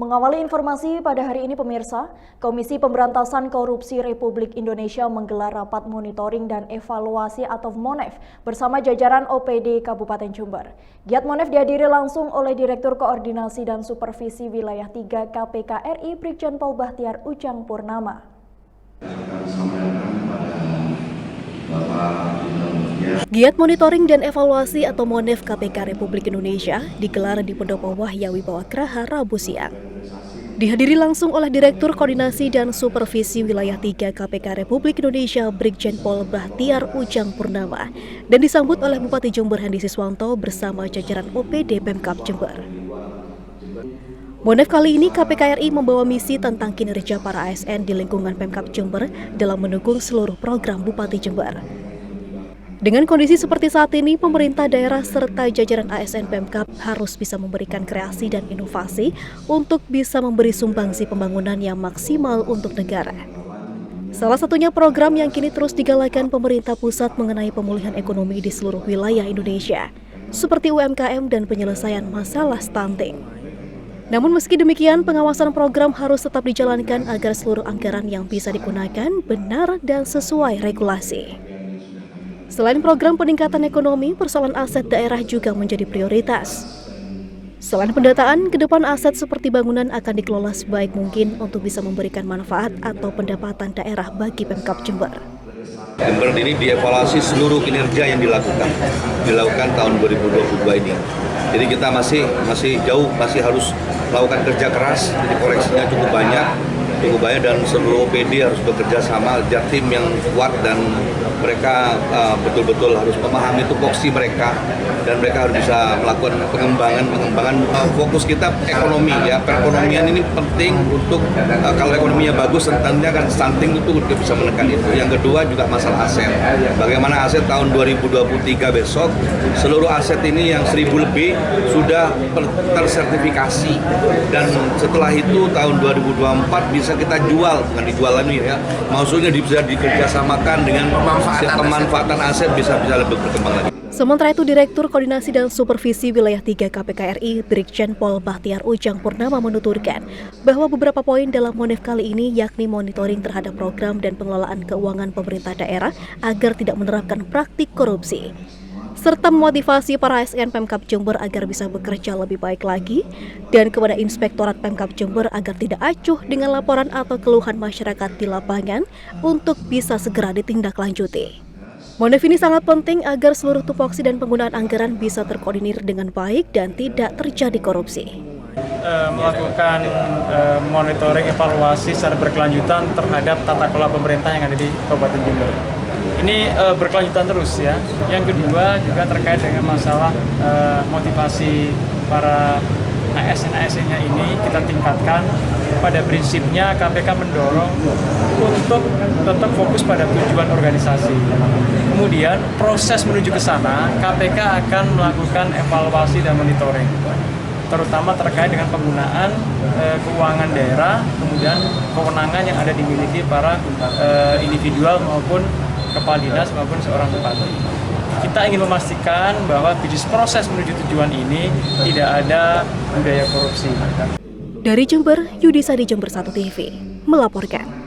Mengawali informasi pada hari ini pemirsa, Komisi Pemberantasan Korupsi Republik Indonesia menggelar rapat monitoring dan evaluasi atau MONEF bersama jajaran OPD Kabupaten Jember. Giat MONEF dihadiri langsung oleh Direktur Koordinasi dan Supervisi Wilayah 3 KPK RI Brigjen Pol Bahtiar Ujang Purnama. Giat Monitoring dan Evaluasi atau MONEF KPK Republik Indonesia digelar di Pendopo Wahya Wibawagraha Rabu siang. Dihadiri langsung oleh Direktur Koordinasi dan Supervisi Wilayah 3 KPK Republik Indonesia Brigjen Pol Bahtiar Ujang Purnama dan disambut oleh Bupati Jember Handi Siswanto bersama jajaran OPD Pemkab Jember. MONEF kali ini KPK RI membawa misi tentang kinerja para ASN di lingkungan Pemkab Jember dalam mendukung seluruh program Bupati Jember. Dengan kondisi seperti saat ini, pemerintah daerah serta jajaran ASN Pemkab harus bisa memberikan kreasi dan inovasi untuk bisa memberi sumbangsi pembangunan yang maksimal untuk negara. Salah satunya program yang kini terus digalakan pemerintah pusat mengenai pemulihan ekonomi di seluruh wilayah Indonesia, seperti UMKM dan penyelesaian masalah stunting. Namun meski demikian, pengawasan program harus tetap dijalankan agar seluruh anggaran yang bisa digunakan benar dan sesuai regulasi. Selain program peningkatan ekonomi, persoalan aset daerah juga menjadi prioritas. Selain pendataan, ke depan aset seperti bangunan akan dikelola sebaik mungkin untuk bisa memberikan manfaat atau pendapatan daerah bagi Pemkab Jember. Jember ini dievaluasi seluruh kinerja yang dilakukan tahun 2022 ini. Jadi kita masih jauh, masih harus melakukan kerja keras, jadi koreksinya cukup banyak dan seluruh OPD harus bekerja sama, ada tim yang kuat dan mereka betul-betul harus memahami tupoksi mereka dan mereka harus bisa melakukan pengembangan. Fokus kita ekonomi ya, perekonomian ini penting untuk kalau ekonominya bagus tentunya kan stunting itu bisa menekan itu. Yang kedua juga masalah aset. Bagaimana aset tahun 2023 besok seluruh aset ini yang 1.000 lebih sudah tersertifikasi dan setelah itu tahun 2024 bisa kita jual, bukan dijual lagi ya, maksudnya bisa dikerjasamakan dengan pemanfaatan aset bisa lebih berkembang lagi. Sementara itu, Direktur Koordinasi dan Supervisi Wilayah 3 KPK RI Brigjen Pol Bahtiar Ujang Purnama menuturkan bahwa beberapa poin dalam MONEF kali ini yakni monitoring terhadap program dan pengelolaan keuangan pemerintah daerah agar tidak menerapkan praktik korupsi, serta memotivasi para ASN Pemkab Jember agar bisa bekerja lebih baik lagi, dan kepada Inspektorat Pemkab Jember agar tidak acuh dengan laporan atau keluhan masyarakat di lapangan untuk bisa segera ditindaklanjuti. MONEF ini sangat penting agar seluruh tupoksi dan penggunaan anggaran bisa terkoordinir dengan baik dan tidak terjadi korupsi. Melakukan monitoring evaluasi secara berkelanjutan terhadap tata kelola pemerintah yang ada di Kabupaten Jember. Ini berkelanjutan terus ya. Yang kedua juga terkait dengan masalah motivasi para ASN-nya ini kita tingkatkan. Pada prinsipnya KPK mendorong untuk tetap fokus pada tujuan organisasi. Kemudian proses menuju ke sana KPK akan melakukan evaluasi dan monitoring, terutama terkait dengan penggunaan keuangan daerah, kemudian kewenangan yang ada dimiliki para individual maupun kepala dinas maupun seorang bupati. Kita ingin memastikan bahwa di proses menuju tujuan ini tidak ada budaya korupsi. Dari Jember, Yudisa di Jember 1 TV melaporkan.